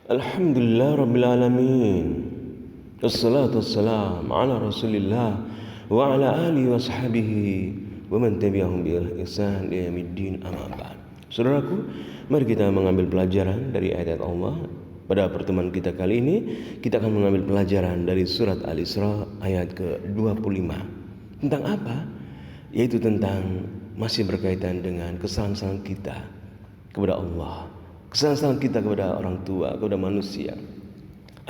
Alhamdulillah Rabbil Alamin. Wassalatu wassalam ala Rasulillah wa ala alihi wa sahbihi wa man tabi'ahum bi ihsan ila yaumiddin, amma ba'd. Saudaraku, mari kita mengambil pelajaran dari ayat Allah. Pada pertemuan kita kali ini, kita akan mengambil pelajaran dari surat Al-Isra ayat ke-25. Tentang apa? Yaitu tentang masih berkaitan dengan kesalahan-kesalahan kita kepada Allah, kesalahan kita kepada orang tua, kepada manusia.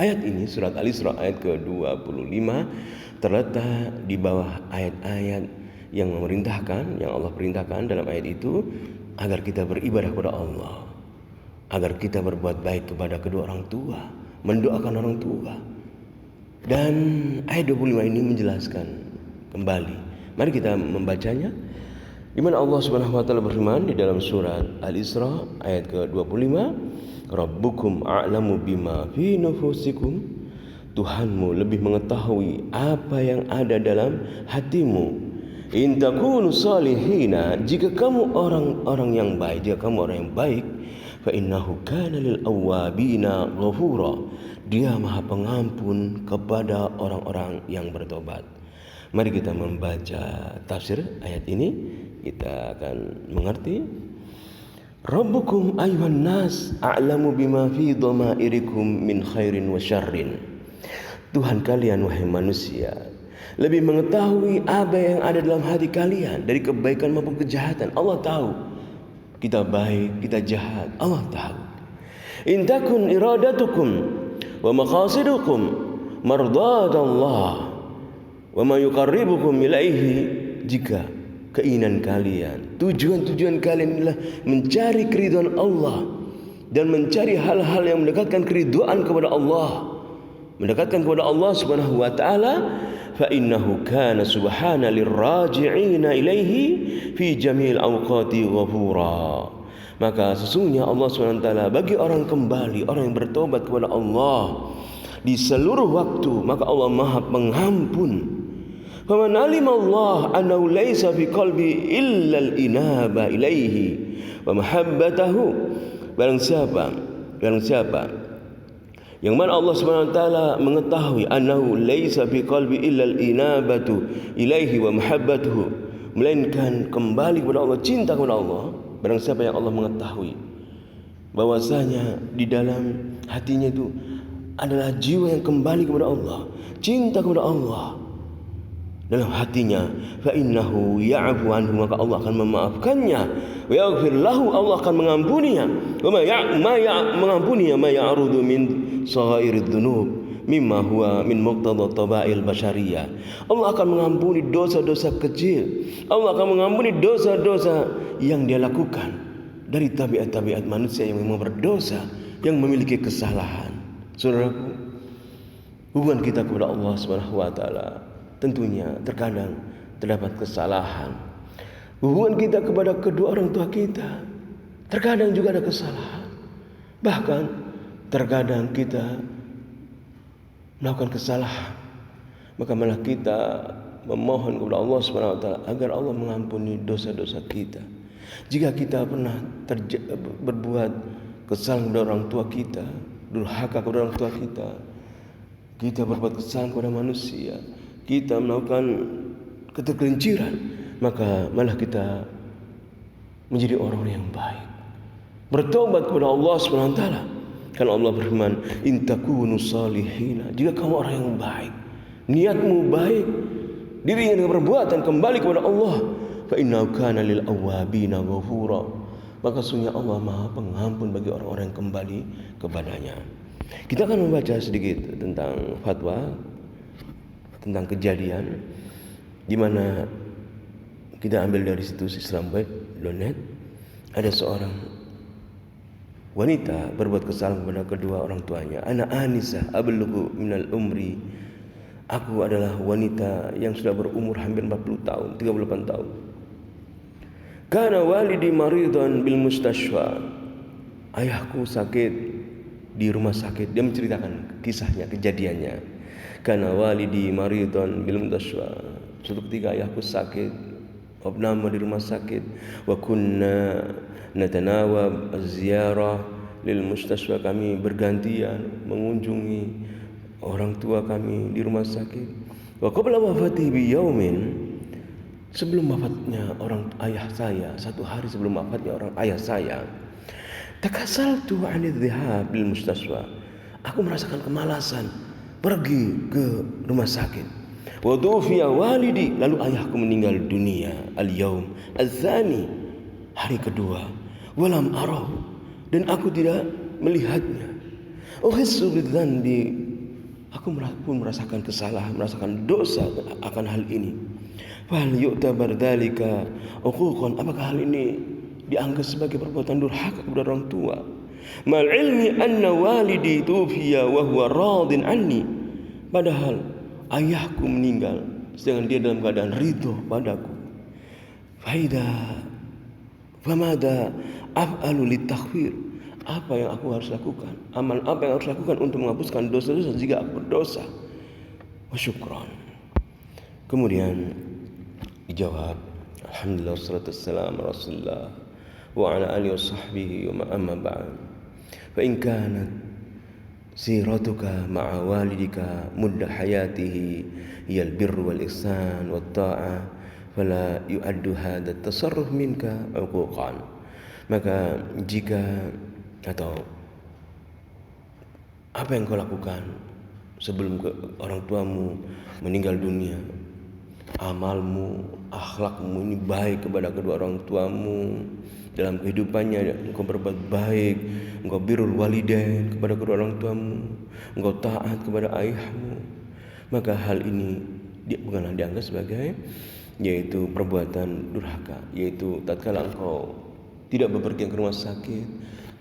Ayat ini, surat Al-Isra ayat ke-25, terletak di bawah ayat-ayat yang memerintahkan, yang Allah perintahkan dalam ayat itu agar kita beribadah kepada Allah, agar kita berbuat baik kepada kedua orang tua, mendoakan orang tua. Dan ayat 25 ini menjelaskan kembali. Mari kita membacanya. Di mana Allah Subhanahu wa taala berfirman di dalam surat Al-Isra ayat ke-25, Rabbukum a'lamu bima fi nufusikum. Tuhanmu lebih mengetahui apa yang ada dalam hatimu. In takunu salihina, jika kamu orang-orang yang baik, jika kamu orang yang baik, fa innahu kana lil awwabina ghafura. Dia Maha Pengampun kepada orang-orang yang bertobat. Mari kita membaca tafsir ayat ini. Kita akan mengerti. Rabbukum ayuhan nas a'lamu bima fi dhamairikum min khairin wa syarrin. Tuhan kalian wahai manusia lebih mengetahui apa yang ada dalam hati kalian dari kebaikan maupun kejahatan. Allah tahu kita baik, kita jahat. Allah tahu. In takun iradatukum wa maqasidukum mardatallah wa ma yuqarribukum ilaihi. Jika keinginan kalian, tujuan kalian adalah mencari keridhaan Allah dan mencari hal-hal yang mendekatkan keridhaan kepada Allah, mendekatkan kepada Allah Subhanahu wa taala, fa innahu kana subhana lirraji'ina ilaihi fi jami'il awqati ghafura. Maka sesungguhnya Allah Subhanahu wa taala bagi orang kembali, orang yang bertobat kepada Allah di seluruh waktu, maka Allah Maha Pengampun. Faman alima Allah annahu laisa fi qalbi illa al-inaba ilaihi wa mahabbatahu. Barang siapa yang mana Allah Subhanahu wa taala mengetahui annahu laisa fi qalbi illa al-inabatu ilaihi wa mahabbatuhu, melainkan kembali kepada Allah, cinta kepada Allah. Barang siapa yang Allah mengetahui bahwasanya di dalam hatinya itu adalah jiwa yang kembali kepada Allah, cinta kepada Allah dalam hatinya, fa innahu ya'fu anhu, maka Allah akan memaafkannya, wa yaghfir lahu, Allah akan mengampuninya, wa mengampuninya ma ya'rudu min saghairid dzunub mimma huwa min muqtada tabail basyariyah. Allah akan mengampuni dosa-dosa kecil, Allah akan mengampuni dosa-dosa yang dia lakukan dari tabiat-tabiat manusia yang memang berdosa, yang memiliki kesalahan. Saudaraku, hubungan kita kepada Allah Subhanahu wa taala tentunya terkadang terdapat kesalahan. Hubungan kita kepada kedua orang tua kita terkadang juga ada kesalahan. Bahkan terkadang kita melakukan kesalahan, maka malah kita memohon kepada Allah Subhanahu wa taala agar Allah mengampuni dosa-dosa kita. Jika kita pernah berbuat kesalahan kepada orang tua kita, durhaka kepada orang tua kita berbuat kesalahan kepada manusia, kita melakukan ketergelinciran, maka malah kita menjadi orang yang baik, bertobat kepada Allah Subhanahu wa taala. Karena Allah berfirman, in takunu salihina, jika kamu orang yang baik, niatmu baik, dirinya dengan perbuatan kembali kepada Allah, fa innahu kana lil awwabina ghafura, maka sungguh Allah Maha Pengampun bagi orang-orang yang kembali kepadanya. Kita akan membaca sedikit tentang fatwa, tentang kejadian di mana kita ambil dari situs islambaik.net. Ada seorang wanita berbuat kesalahan kepada kedua orang tuanya. Ana Anisah ablughu minal umri, aku adalah wanita yang sudah berumur hampir 40 tahun, 38 tahun. Kana walidi maridan bil mustashfa, ayahku sakit di rumah sakit. Dia menceritakan kisahnya, kejadiannya. Karena walidi maridun bil mustashfa, suatu ketika ayahku sakit, opname di rumah sakit, wa kunna natanawab az-ziyarah lil mustaswa, kami bergantian mengunjungi orang tua kami di rumah sakit. Wa qabla wafatihi bi yaumin, sebelum wafatnya orang ayah saya, satu hari sebelum wafatnya orang ayah saya, takasaltu 'anil dhahab lil mustaswa, aku merasakan kemalasan pergi ke rumah sakit. Wa tufiya walidi, lalu ayahku meninggal dunia. Al-yaum al-thani, hari kedua. Walam arahu, dan aku tidak melihatnya. Uhissu bidzanbi, aku pun merasakan kesalahan, merasakan dosa akan hal ini. Fahal yu'tabar dzalika uquqan, apakah hal ini dianggap sebagai perbuatan durhaka kepada orang tua? Mal ilmi anna walidi tufiya wa huwa radin anni, padahal ayahku meninggal sedangkan dia dalam keadaan ridho padaku. Famada af'alu litakhfir, apa yang aku harus lakukan, amal apa yang harus lakukan untuk menghapuskan dosa-dosa jika aku berdosa. Wa syukran. Kemudian dijawab, alhamdulillah wassalatu wassalamu ala Rasulillah wa ala alihi wa sahbihi wa amma ba'd. Fa in kanat siratuka ma'a walidika mudda hayatihi hiyal birru wal ihsan wat ta'ah, fala yu'addu hadha tasarruf minka uquqan. Maka jika atau apa yang kau lakukan sebelum orang tuamu meninggal dunia, amalmu, akhlakmu ini baik kepada kedua orang tuamu, dalam kehidupannya engkau berbuat baik, engkau birrul walidain kepada kedua orang tuamu, engkau taat kepada ayahmu, maka hal ini bukanlah dianggap sebagai yaitu perbuatan durhaka, yaitu tatkala engkau tidak bepergian ke rumah sakit,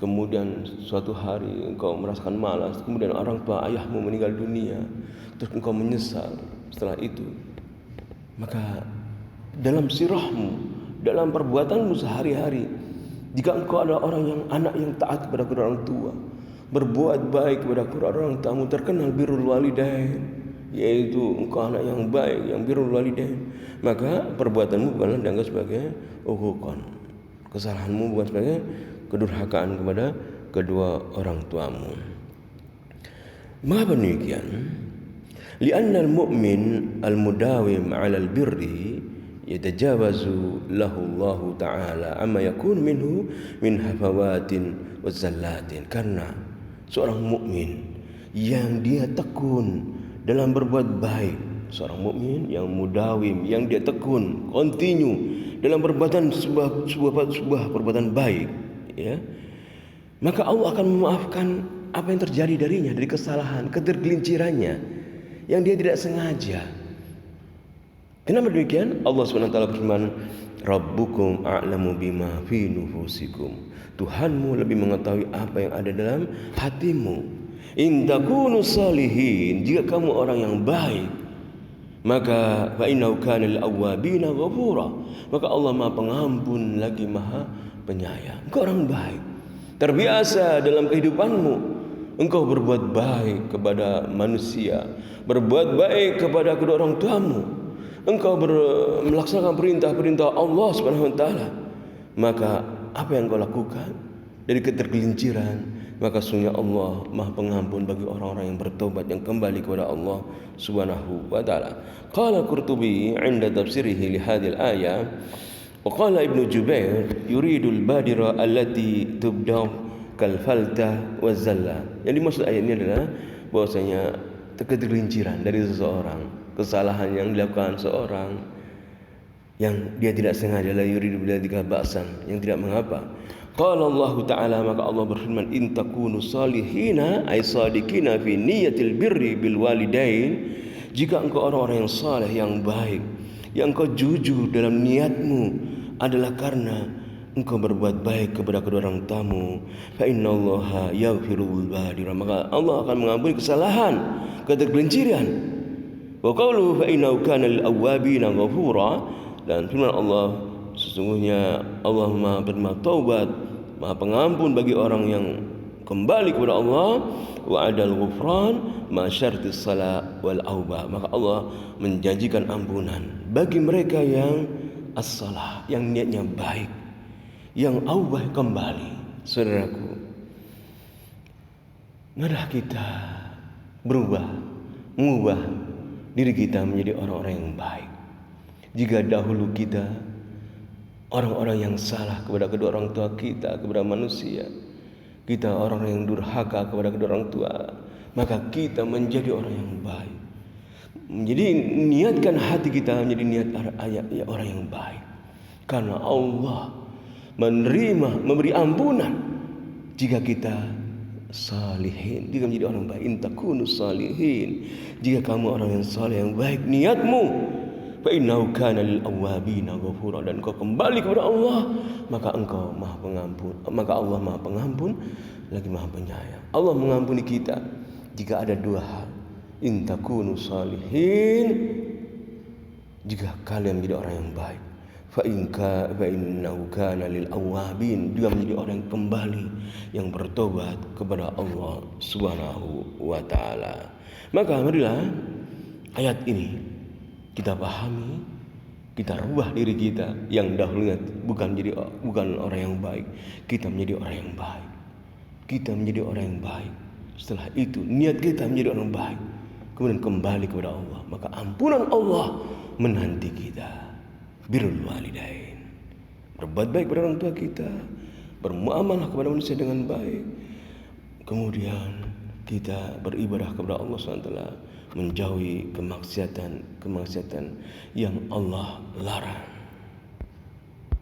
kemudian suatu hari engkau merasakan malas, kemudian orang tua ayahmu meninggal dunia, terus engkau menyesal setelah itu, maka dalam sirahmu, dalam perbuatanmu sehari-hari, jika engkau adalah orang yang anak yang taat kepada kedua orang tua, berbuat baik kepada kedua orang tuamu, terkenal birrul walidain, yaitu engkau anak yang baik, yang birrul walidain, maka perbuatanmu bukanlah dianggap sebagai uquqan, kesalahanmu bukan sebagai kedurhakaan kepada kedua orang tuamu. Mengapa demikian? Li'anna al-mu'min al-mudawim 'ala al-birri yatajawazu lahu Allah Ta'ala amma yakun minhu min hafawatin wa zallatin. Karena seorang mukmin yang dia tekun dalam berbuat baik, seorang mukmin yang mudawim, yang dia tekun, continue dalam perbuatan sebuah perbuatan baik, ya, maka Allah akan memaafkan apa yang terjadi darinya, dari kesalahan, ketergelincirannya yang dia tidak sengaja. Kenapa demikian? Allah SWT berfirman, Rabbukum a'lamu bima fi nufusikum, Tuhanmu lebih mengetahui apa yang ada dalam hatimu. In takunu salihin, jika kamu orang yang baik, maka fa innahu kana lil awwabina ghafura, maka Allah Maha Pengampun lagi Maha Penyayang. Engkau orang baik, terbiasa dalam kehidupanmu engkau berbuat baik kepada manusia, berbuat baik kepada kedua orang tuamu, engkau melaksanakan perintah-perintah Allah Subhanahu wa taala, maka apa yang kau lakukan dari ketergelinciran, maka sungguh Allah Maha Pengampun bagi orang-orang yang bertobat, yang kembali kepada Allah Subhanahu wa taala. Qala Qurtubi 'inda tafsirihi li hadhihi al-ayah, wa qala Ibnu Jubair yuridul badira allati tubda kal falta wa zalla. Yang dimaksud ayat ini adalah bahwasanya ketergelinciran dari seseorang, kesalahan yang dilakukan seorang yang dia tidak sengaja, la yuridu bidzalika ba'san, yang tidak mengapa. Qala Allah Ta'ala, maka Allah berfirman, in takunu salihina ay sadiqina fi niyatil birri bil walidain, jika engkau orang-orang yang saleh, yang baik, yang engkau jujur dalam niatmu adalah karena engkau berbuat baik kepada kedua orang tamu, fa innallaha yaghfirul badira, maka Allah akan mengampuni kesalahan, ketergelinciran. Wa qawluhu fa innahu kana lil awwabina ghafura, dan firman Allah, sesungguhnya Allah Maha penerima taubat, Maha Pengampun bagi orang yang kembali kepada Allah. Wa adal ghufran ma syartis salat wal auba, maka Allah menjanjikan ampunan bagi mereka yang as-salah, yang niatnya baik, yang aubah kembali. Saudaraku, marilah kita mengubah diri kita menjadi orang-orang yang baik. Jika dahulu kita orang-orang yang salah kepada kedua orang tua kita, kepada manusia, kita orang yang durhaka kepada kedua orang tua, maka kita menjadi orang yang baik. Jadi niatkan hati kita menjadi niat orang yang baik. Karena Allah memberi ampunan jika kita salihin, jika menjadi orang baik. In takunu salihin, jika kamu orang yang saleh yang baik niatmu, fa innahu kana lil awwabina ghafura, dan kau kembali kepada Allah, maka engkau Maha Pengampun, maka Allah Maha Pengampun lagi Maha Penyayang. Allah mengampuni kita jika ada dua hal. In takunu salihin, jika kalian menjadi orang yang baik. Fa innahu kana lil awwabin, juga menjadi orang yang kembali, yang bertobat kepada Allah Subhanahu wa taala. Maka marilah ayat ini kita pahami, kita rubah diri kita yang dahulunya bukan orang yang baik, kita menjadi orang yang baik. Kita menjadi orang yang baik. Setelah itu niat kita menjadi orang baik, kemudian kembali kepada Allah, maka ampunan Allah menanti kita. Birrul walidain, berbuat baik kepada orang tua kita, bermuamalah kepada manusia dengan baik, kemudian kita beribadah kepada Allah SWT, menjauhi kemaksiatan yang Allah larang.